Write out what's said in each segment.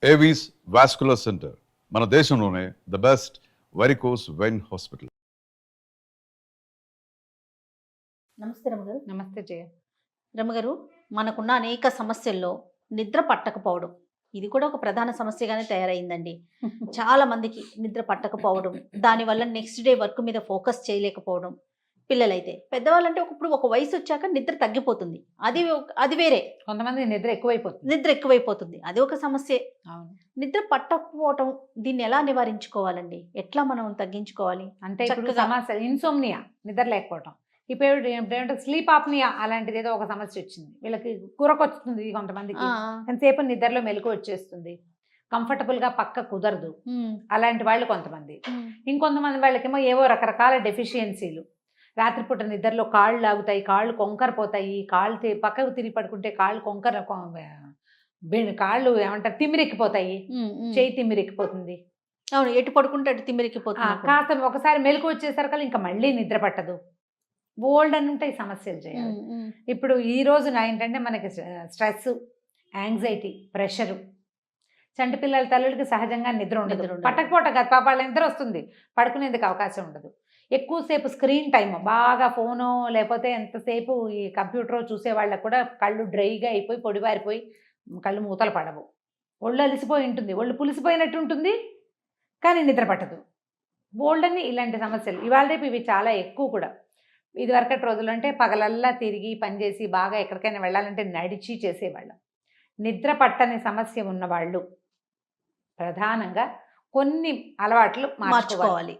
Avis vascular centre మన దేశంలోనే the best varicose vein hospital. నమస్తే రమగారు. నమస్తే జయ. రమగారు, మనకున్న అనేక సమస్యల్లో నిద్ర పట్టకపోవడం ఇది కూడా ఒక ప్రధాన సమస్యగానే తయారైందండి. చాలా మందికి నిద్ర పట్టకపోవడం, దానివల్ల నెక్స్ట్ డే వర్క్ మీద ఫోకస్ చేయలేకపోవడం, పిల్లలైతే పెద్దవాళ్ళంటే ఇప్పుడు ఒక వయసు వచ్చాక నిద్ర తగ్గిపోతుంది, అది వేరే. కొంతమంది నిద్ర ఎక్కువైపోతుంది, అది ఒక సమస్యే. అవును. నిద్ర పట్టకపోవడం దీన్ని ఎలా నివారించుకోవాలండి? ఎట్లా మనం తగ్గించుకోవాలి? అంటే ఇప్పుడు చక్కగా సమస్య ఇన్సోమ్నియా, నిద్ర లేకపోవటం. ఇప్పుడు ఏమంటే స్లీప్ ఆప్నియా అలాంటిది ఏదో ఒక సమస్య వచ్చింది వీళ్ళకి, గురకొచ్చుతుంది కొంతమందికి, ఎంతసేపు నిద్రలో మెలకు వచ్చేస్తుంది, కంఫర్టబుల్గా పక్క కుదరదు, అలాంటి వాళ్ళు కొంతమంది. ఇంకొంతమంది వాళ్ళకేమో ఏవో రకరకాల డెఫిషియన్సీలు, రాత్రిపూట నిద్రలో కాళ్ళు లాగుతాయి, కాళ్ళు కొంకరపోతాయి, కాళ్ళు పక్కకు తిరిగి పడుకుంటే కాళ్ళు కాళ్ళు ఏమంటారు తిమ్మిరెక్కిపోతాయి, చేయి తిమ్మిరెక్కిపోతుంది. అవును, ఎటు పడుకుంటే అటు తిమ్మిరెక్కిపోతుంది. కాస్త ఒకసారి మెలకు వచ్చేసరికి ఇంకా మళ్ళీ నిద్ర పట్టదు. బోల్డ్ అని ఉంటాయి సమస్యలు చేయాలి. ఇప్పుడు ఈ రోజున ఏంటంటే మనకి స్ట్రెస్, యాంగ్జైటీ, ప్రెషరు, చంటి పిల్లల తల్లులకి సహజంగా నిద్ర ఉండదు. పట్టకపోవటం కాదు, పాప వాళ్ళ నిద్ర వస్తుంది, పడుకునేందుకు అవకాశం ఉండదు. ఎక్కువసేపు స్క్రీన్ టైం, బాగా ఫోను లేకపోతే ఎంతసేపు ఈ కంప్యూటర్ చూసే వాళ్ళకు కూడా కళ్ళు డ్రైగా అయిపోయి పొడిబారిపోయి కళ్ళు మూతలు పడవు, ఒళ్ళు అలిసిపోయి ఉంటుంది, ఒళ్ళు పులిసిపోయినట్టు ఉంటుంది, కానీ నిద్ర పట్టదు. బోల్డ్ అని ఇలాంటి సమస్యలు ఇవాళ రేపు ఇవి చాలా ఎక్కువ కూడా. ఇది వరకటి రోజులు అంటే పగలల్లా తిరిగి పనిచేసి బాగా ఎక్కడికైనా వెళ్ళాలంటే నడిచి చేసేవాళ్ళం. నిద్ర పట్టని సమస్య ఉన్నవాళ్ళు ప్రధానంగా కొన్ని అలవాట్లు మార్చాలి.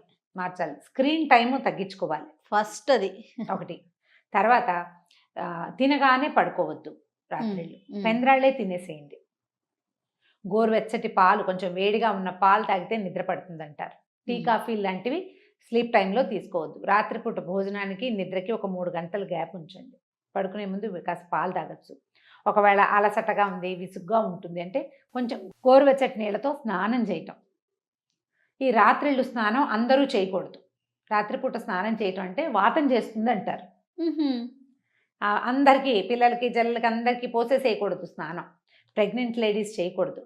స్క్రీన్ టైము తగ్గించుకోవాలి ఫస్ట్, అది ఒకటి. తర్వాత తినగానే పడుకోవద్దు, రాత్రిళ్ళు పెంద్రాళ్లే తినేసేయండి. గోరువెచ్చటి పాలు, కొంచెం వేడిగా ఉన్న పాలు తాగితే నిద్ర పడుతుంది అంటారు. టీ, కాఫీ లాంటివి స్లీప్ టైంలో తీసుకోవద్దు. రాత్రిపూట భోజనానికి నిద్రకి ఒక 3 గంటలు గ్యాప్ ఉంచండి. పడుకునే ముందు కాస్త పాలు తాగొచ్చు. ఒకవేళ అలసటగా ఉంది, విసుగ్గా ఉంటుంది అంటే కొంచెం గోరువెచ్చటి నీళ్ళతో స్నానం చేయటం. ఈ రాత్రిళ్ళు స్నానం అందరూ చేయకూడదు. రాత్రిపూట స్నానం చేయటం అంటే వాతం చేస్తుంది అంటారు. అందరికీ, పిల్లలకి, జల్లలకి అందరికీ పోసేసేయకూడదు స్నానం. ప్రెగ్నెంట్ లేడీస్ చేయకూడదు,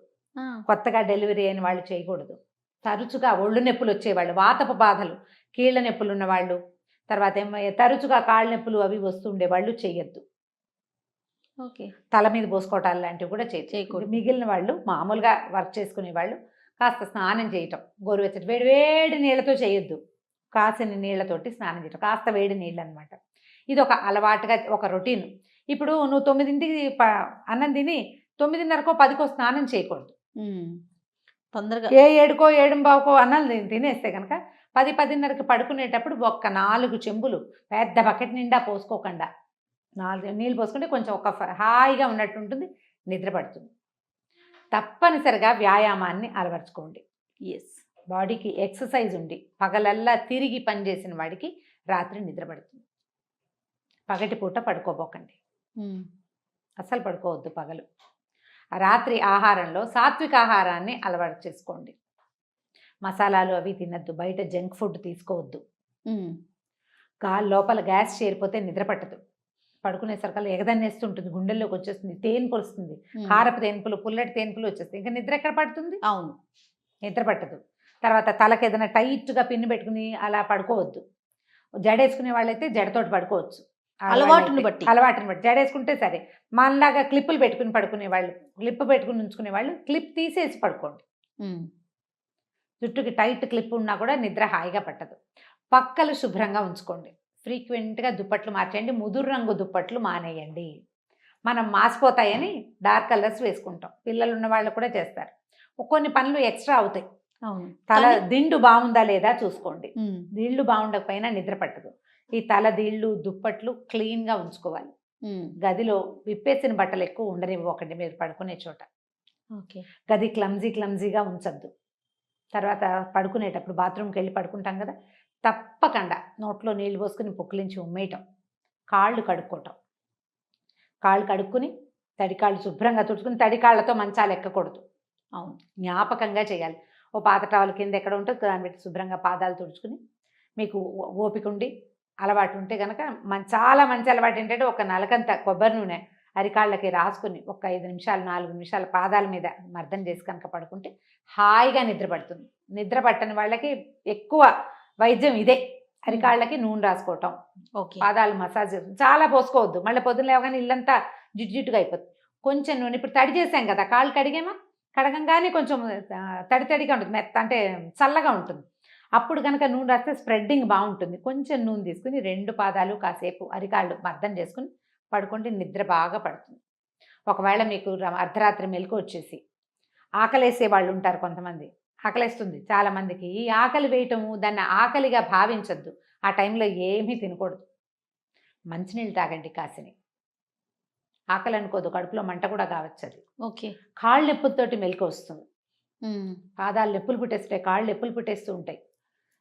కొత్తగా డెలివరీ అయిన వాళ్ళు చేయకూడదు. తరచుగా ఒళ్ళు నొప్పులు వచ్చేవాళ్ళు, వాతపు బాధలు, కీళ్ళ నొప్పులు ఉన్నవాళ్ళు, తర్వాత తరచుగా కాళ్ళ నొప్పులు అవి వస్తుండే వాళ్ళు చేయొద్దు. ఓకే. తల మీద పోసుకోవటాలు లాంటివి కూడా చేయకూడదు. మిగిలిన వాళ్ళు, మామూలుగా వర్క్ చేసుకునే వాళ్ళు కాస్త స్నానం చేయటం, గోరువెచ్చటి వేడి నీళ్ళతో చేయొద్దు, కాసిన నీళ్ళతోటి స్నానం చేయటం, కాస్త వేడి నీళ్ళు అనమాట. ఇది ఒక అలవాటుగా, ఒక రొటీన్. ఇప్పుడు నువ్వు 9ంటికి అన్నం తిని 9:30కో 10కో స్నానం చేయకూడదు. తొందరగా 7కో 7:15కో అన్నం తినేస్తే కనుక 10-10:30కి పడుకునేటప్పుడు ఒక్క 4 చెంబులు పెద్ద బకెట్ నిండా పోసుకోకుండా 4 నీళ్ళు పోసుకుంటే కొంచెం ఒక హాయిగా ఉన్నట్టు ఉంటుంది, నిద్ర పడుతుంది. తప్పనిసరిగా వ్యాయామాన్ని అలవర్చుకోండి. బాడీకి ఎక్సర్సైజ్ ఉండి పగలల్లా తిరిగి పనిచేసిన వాడికి రాత్రి నిద్ర పడుతుంది. పగటిపూట పడుకోబోకండి, అస్సలు పడుకోవద్దు పగలు. రాత్రి ఆహారంలో సాత్విక ఆహారాన్ని అలవాటు చేసుకోండి. మసాలాలు అవి తినద్దు, బయట జంక్ ఫుడ్ తీసుకోవద్దు. లోపల గ్యాస్ చేరిపోతే నిద్ర పట్టదు, పడుకునేసరికల్లా ఎగదన్నేస్తుంటుంది, గుండెల్లోకి వచ్చేస్తుంది, తేన్పులు వస్తుంది, కారపు తేన్పులు, పుల్లటి తేన్పులు వచ్చేస్తుంది. ఇంకా నిద్ర ఎక్కడ పడుతుంది? అవును, నిద్ర పట్టదు. తర్వాత తలకి ఏదైనా టైట్గా పిన్ను పెట్టుకుని అలా పడుకోవద్దు. జడేసుకునే వాళ్ళైతే జడతోటి పడుకోవచ్చు, అలవాటుని బట్టి జడేసుకుంటే సరే. మనలాగా క్లిప్పులు పెట్టుకుని పడుకునే వాళ్ళు, క్లిప్ పెట్టుకుని ఉంచుకునే వాళ్ళు క్లిప్ తీసేసి పడుకోండి. జుట్టుకి టైట్ క్లిప్ ఉన్నా కూడా నిద్ర హాయిగా పట్టదు. పక్కలు శుభ్రంగా ఉంచుకోండి, ఫ్రీక్వెంట్గా దుప్పట్లు మార్చేయండి, ముదురు రంగు దుప్పట్లు మానేయండి. మనం మాసిపోతాయని డార్క్ కలర్స్ వేసుకుంటాం, పిల్లలు ఉన్న వాళ్ళు కూడా చేస్తారు. కొన్ని పనులు ఎక్స్ట్రా అవుతాయి. తల దిండు బాగుందా లేదా చూసుకోండి, దిండు బాగుండకపోయినా నిద్ర పట్టదు. ఈ తల దిళ్ళు దుప్పట్లు క్లీన్గా ఉంచుకోవాలి. గదిలో విప్పేసిన బట్టలు ఎక్కువ ఉండనివ్వకండి మీరు పడుకునే చోట. గది క్లమ్జీగా ఉంచద్దు. తర్వాత పడుకునేటప్పుడు బాత్రూమ్కి వెళ్ళి పడుకుంటాం కదా, తప్పకుండా నోట్లో నీళ్ళు పోసుకుని పుక్కిలించి ఉమ్మేయటం, కాళ్ళు కడుక్కోవటం, కాళ్ళు కడుక్కుని తడికాళ్ళు శుభ్రంగా తుడుచుకుని తడికాళ్లతో మంచాలు ఎక్కకూడదు. అవును, జ్ఞాపకంగా చేయాలి. ఓ పాత టవల్ కింద ఎక్కడ ఉంటే దాన్ని పెట్టి శుభ్రంగా పాదాలు తుడుచుకుని, మీకు ఓపిక ఉండి అలవాటు ఉంటే కనుక చాలా మంచి అలవాటు ఏంటంటే ఒక నలకంత కొబ్బరి నూనె అరికాళ్ళకి రాసుకుని ఒక 5 నిమిషాలు 4 నిమిషాలు పాదాల మీద మర్దన చేసి కనుక పడుకుంటే హాయిగా నిద్ర పడుతుంది. నిద్ర పట్టని వాళ్ళకి ఎక్కువ వైద్యం ఇదే, అరికాళ్ళకి నూనె రాసుకోవటం, ఓకే. పాదాలు మసాజ్. చాలా పోసుకోవద్దు, మళ్ళీ పొద్దున లేవగానే ఇల్లంతా జిడ్డుగా అయిపోతుంది. కొంచెం నూనె, ఇప్పుడు తడి చేసాం కదా, కాళ్ళు కడిగేమా, కడగంగానే కొంచెం తడిగా ఉంటుంది, మెత్త అంటే చల్లగా ఉంటుంది. అప్పుడు కనుక నూనె రాస్తే స్ప్రెడ్డింగ్ బాగుంటుంది. కొంచెం నూనె తీసుకుని 2 పాదాలు కాసేపు అరికాళ్ళు మర్దన చేసుకుని పడుకుంటే నిద్ర బాగా పడుతుంది. ఒకవేళ మీకు అర్ధరాత్రి మెలకు వచ్చేసి ఆకలేసే వాళ్ళు ఉంటారు కొంతమంది, ఆకలేస్తుంది చాలామందికి. ఈ ఆకలి వేయటము దాన్ని ఆకలిగా భావించద్దు. ఆ టైంలో ఏమీ తినకూడదు, మంచినీళ్ళు తాగండి కాసిని. ఆకలి అనుకోదు, కడుపులో మంట కూడా కావచ్చు అది. ఓకే. కాళ్ళు నొప్పులతోటి మెలకు వస్తుంది, పాదాలు నొప్పులు పుట్టేస్తాయి, కాళ్ళు నొప్పులు పుట్టేస్తూ ఉంటాయి.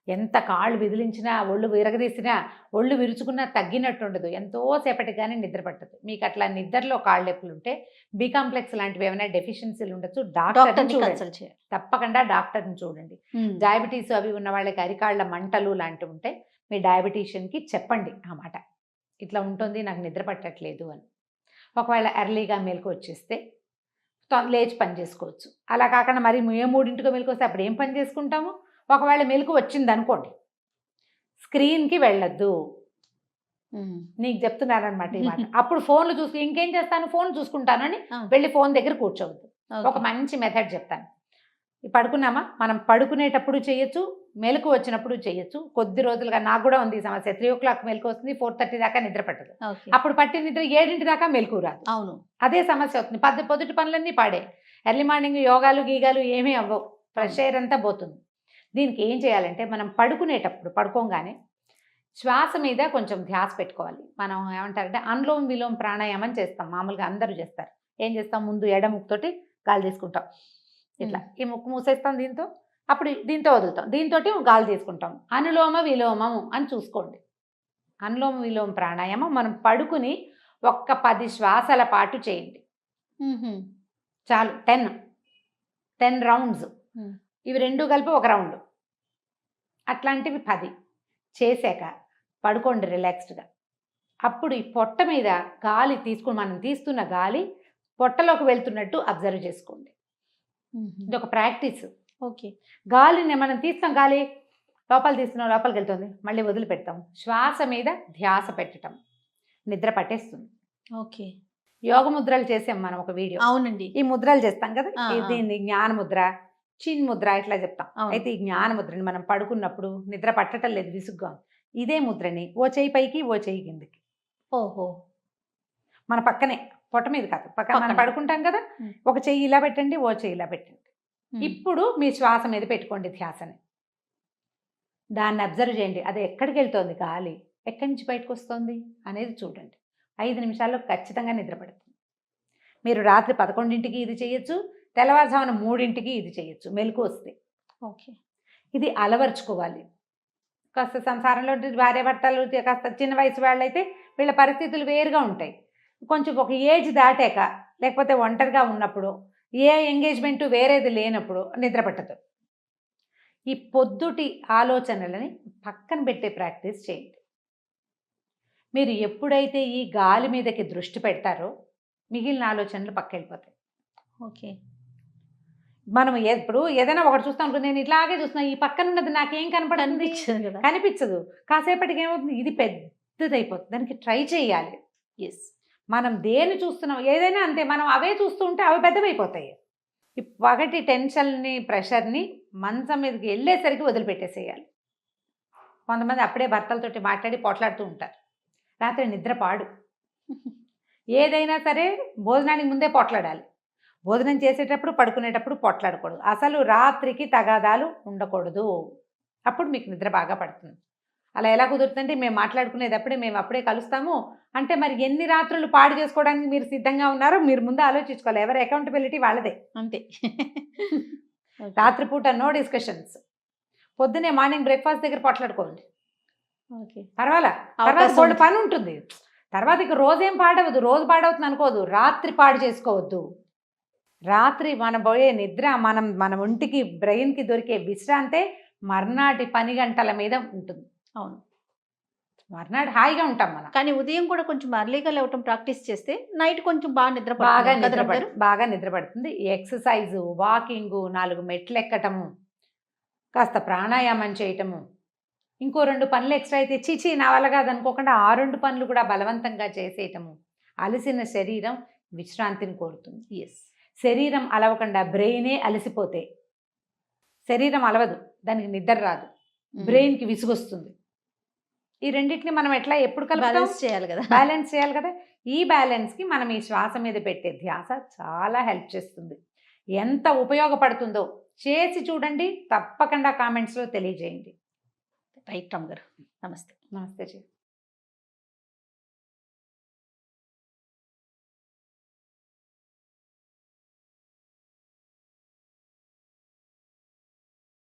ఎంత కాళ్ళు విదిలించినా, ఒళ్ళు విరగదీసినా, ఒళ్ళు విరుచుకున్నా తగ్గినట్టు ఉండదు, ఎంతో సేపటికి కానీ నిద్ర పట్టదు. మీకు అట్లా నిద్రలో కాళ్ళు నొప్పులు ఉంటే బి కాంప్లెక్స్ లాంటివి ఏమైనా డెఫిషియన్సీలు ఉండొచ్చు, డాక్టర్ని చూడండి, తప్పకుండా డాక్టర్ని చూడండి. డయాబెటీస్ అవి ఉన్న వాళ్ళకి అరికాళ్ళ మంటలు లాంటివి ఉంటే మీ డయాబెటీషియన్కి చెప్పండి ఆ మాట, ఇట్లా ఉంటుంది నాకు నిద్ర పట్టట్లేదు అని. ఒకవేళ ఎర్లీగా మెలకు వచ్చేస్తే లేచి పని చేసుకోవచ్చు. అలా కాకుండా మరి 3:00 మెలకు వస్తే అప్పుడు ఏం పని చేసుకుంటాము? ఒకవేళ మెలకు వచ్చింది అనుకోండి, స్క్రీన్కి వెళ్ళొద్దు, నీకు చెప్తున్నానమాట ఈ మాట. అప్పుడు ఫోన్లు చూసి ఇంకేం చేస్తాను, ఫోన్ చూసుకుంటానని వెళ్ళి ఫోన్ దగ్గర కూర్చోవద్దు. ఒక మంచి మెథడ్ చెప్తాను. పడుకున్నామా, మనం పడుకునేటప్పుడు చేయొచ్చు, మెలకు వచ్చినప్పుడు చేయొచ్చు. కొద్ది రోజులుగా నాకు కూడా ఉంది ఈ సమస్య. 3 o'clock మెలకు వస్తుంది, 4:30 దాకా నిద్ర పట్టదు. అప్పుడు పట్టిన నిద్ర 7 దాకా మెలకు రాదు. అవును, అదే సమస్య అవుతుంది. పొద్దుటి పనులన్నీ పాడే, ఎర్లీ మార్నింగ్ యోగాలు గీగాలు ఏమీ అవ్వవు, ఫ్రెష్ ఎయిర్ అంతా పోతుంది. దీనికి ఏం చేయాలంటే, మనం పడుకునేటప్పుడు పడుకోగానే శ్వాస మీద కొంచెం ధ్యాస పెట్టుకోవాలి. మనం ఏమంటారంటే అనులోమ విలోమ ప్రాణాయామం చేస్తాం, మామూలుగా అందరూ చేస్తారు. ఏం చేస్తాం, ముందు ఎడ ముక్కుతోటి గాలి తీసుకుంటాం, ఇట్లా ఈ ముక్కు మూసేస్తాం, దీంతో అప్పుడు దీంతో వదులుతాం, దీంతో గాలి తీసుకుంటాం. అనులోమ విలోమము అని చూసుకోండి. అనులోమ విలోమ ప్రాణాయామం మనం పడుకుని ఒక్క 10 శ్వాసల పాటు చేయండి చాలు. 10 రౌండ్స్, ఇవి 2 కలిపి 1 రౌండ్, అట్లాంటివి 10 చేశాక పడుకోండి రిలాక్స్డ్గా. అప్పుడు ఈ పొట్ట మీద గాలి తీసుకుని, మనం తీస్తున్న గాలి పొట్టలోకి వెళ్తున్నట్టు అబ్జర్వ్ చేసుకోండి. ఇది ఒక ప్రాక్టీస్. ఓకే. గాలిని మనం తీస్తాం, గాలి లోపల తీస్తున్నాం, లోపలికి వెళ్తుంది, మళ్ళీ వదిలిపెడతాం. శ్వాస మీద ధ్యాస పెట్టడం నిద్ర పట్టేస్తుంది. ఓకే. యోగ ముద్రలు చేసాం మనం ఒక వీడియో. అవునండి. ఈ ముద్రలు చేస్తాం కదా, దీన్ని జ్ఞాన ముద్ర, చిన్ ముద్ర ఇట్లా చెప్తాం. అయితే ఈ జ్ఞాన ముద్రని మనం పడుకున్నప్పుడు నిద్ర పట్టడం లేదు, విసుగ్గా, ఇదే ముద్రని ఓ చెయ్యి పైకి ఓ చెయ్యి కిందకి, ఓహో, మన పక్కనే, పొట్ట మీద కాదు, పక్కన మనం పడుకుంటాం కదా, ఒక చెయ్యి ఇలా పెట్టండి, ఓ చెయ్యి ఇలా పెట్టండి. ఇప్పుడు మీ శ్వాస మీద పెట్టుకోండి ధ్యాసని, దాన్ని అబ్జర్వ్ చేయండి. అది ఎక్కడికి వెళ్తోంది, గాలి ఎక్కడి నుంచి బయటకు వస్తుంది అనేది చూడండి. 5 నిమిషాల్లో ఖచ్చితంగా నిద్ర పడుతుంది. మీరు రాత్రి 11ంటికి ఇది చేయొచ్చు, తెల్లవారుజామున 3ంటికి ఇది చేయొచ్చు మెలకు వస్తే. ఓకే. ఇది అలవర్చుకోవాలి. కాస్త సంసారంలో భార్య భర్తలు కాస్త చిన్న వయసు వాళ్ళైతే వీళ్ళ పరిస్థితులు వేరుగా ఉంటాయి. కొంచెం ఒక ఏజ్ దాటాక, లేకపోతే ఒంటరిగా ఉన్నప్పుడు, ఏ ఎంగేజ్మెంటు వేరేది లేనప్పుడు నిద్ర పట్టదు. ఈ పొద్దుటి ఆలోచనలని పక్కన పెట్టే ప్రాక్టీస్ చేయండి. మీరు ఎప్పుడైతే ఈ గాలి మీదకి దృష్టి పెడతారో మిగిలిన ఆలోచనలు పక్క వెళ్ళిపోతాయి. ఓకే. మనం ఎప్పుడు ఏదైనా ఒకటి చూస్తాం అనుకో, నేను ఇట్లాగే చూస్తున్నా, ఈ పక్కన ఉన్నది నాకేం కనపడుతుంది, కనిపించదు. కాసేపటికి ఏమవుతుంది, ఇది పెద్దదైపోతుంది. దానికి ట్రై చేయాలి. ఎస్, మనం దేన్ని చూస్తున్నాం ఏదైనా అంతే, మనం అవే చూస్తూ ఉంటే అవి పెద్దవైపోతాయి. ఈ పగటి టెన్షన్ని, ప్రెషర్ని మంచం మీదకి వెళ్ళేసరికి వదిలిపెట్టేసేయాలి. కొంతమంది అప్పుడే భర్తలతోటి మాట్లాడి పోట్లాడుతూ ఉంటారు, రాత్రి నిద్ర పాడు. ఏదైనా సరే భోజనానికి ముందే పోట్లాడాలి, భోజనం చేసేటప్పుడు పడుకునేటప్పుడు పోట్లాడకూడదు. అసలు రాత్రికి తగాదాలు ఉండకూడదు, అప్పుడు మీకు నిద్ర బాగా పడుతుంది. అలా ఎలా కుదురుతుందంటే, మేము మాట్లాడుకునేటప్పుడే మేము అప్పుడే కలుస్తాము అంటే, మరి ఎన్ని రాత్రులు పాడు చేసుకోవడానికి మీరు సిద్ధంగా ఉన్నారో మీరు ముందు ఆలోచించుకోవాలి. ఎవరి అకౌంటబిలిటీ వాళ్ళదే, అంతే. రాత్రిపూట నో డిస్కషన్స్, పొద్దునే మార్నింగ్ బ్రేక్ఫాస్ట్ దగ్గర పోట్లాడుకోండి. ఓకే, తర్వాత బోల్డ్ పని ఉంటుంది. తర్వాత ఇక రోజేం పాడవద్దు, రోజు పాడవుతుంది అనుకోదు, రాత్రి పాడు చేసుకోవద్దు. రాత్రి మన పోయే నిద్ర, మన ఒంటికి బ్రెయిన్కి దొరికే విశ్రాంతే మర్నాటి 10 గంటల మీద ఉంటుంది. అవును, మర్నాడు హాయిగా ఉంటాం మనం. కానీ ఉదయం కూడా కొంచెం అర్లీగా లేవటం ప్రాక్టీస్ చేస్తే నైట్ కొంచెం బాగా నిద్ర బాగా పడుతుంది. బాగా నిద్రపడుతుంది. ఎక్సర్సైజు, వాకింగు, 4 మెట్లు ఎక్కటము, కాస్త ప్రాణాయామం చేయటము, ఇంకో 2 పనులు ఎక్స్ట్రా అయితే చీచి నా వల్ల కాదనుకోకుండా ఆ 2 పనులు కూడా బలవంతంగా చేసేయటము. అలసిన శరీరం విశ్రాంతిని కోరుతుంది. ఎస్. శరీరం అలవకుండా బ్రెయినే అలసిపోతే శరీరం అలవదు, దానికి నిద్ర రాదు, బ్రెయిన్కి విసుగొస్తుంది. ఈ రెండింటిని మనం ఎట్లా ఎప్పుడు కలుపుతాం? బ్యాలెన్స్ చేయాలి కదా. బ్యాలెన్స్ చేయాలి కదా. ఈ బ్యాలెన్స్కి మనం ఈ శ్వాస మీద పెట్టే ధ్యాస చాలా హెల్ప్ చేస్తుంది. ఎంత ఉపయోగపడుతుందో చేసి చూడండి, తప్పకుండా కామెంట్స్లో తెలియజేయండి. రైట్ రామ్ గారు, నమస్తే. నమస్తే జీ.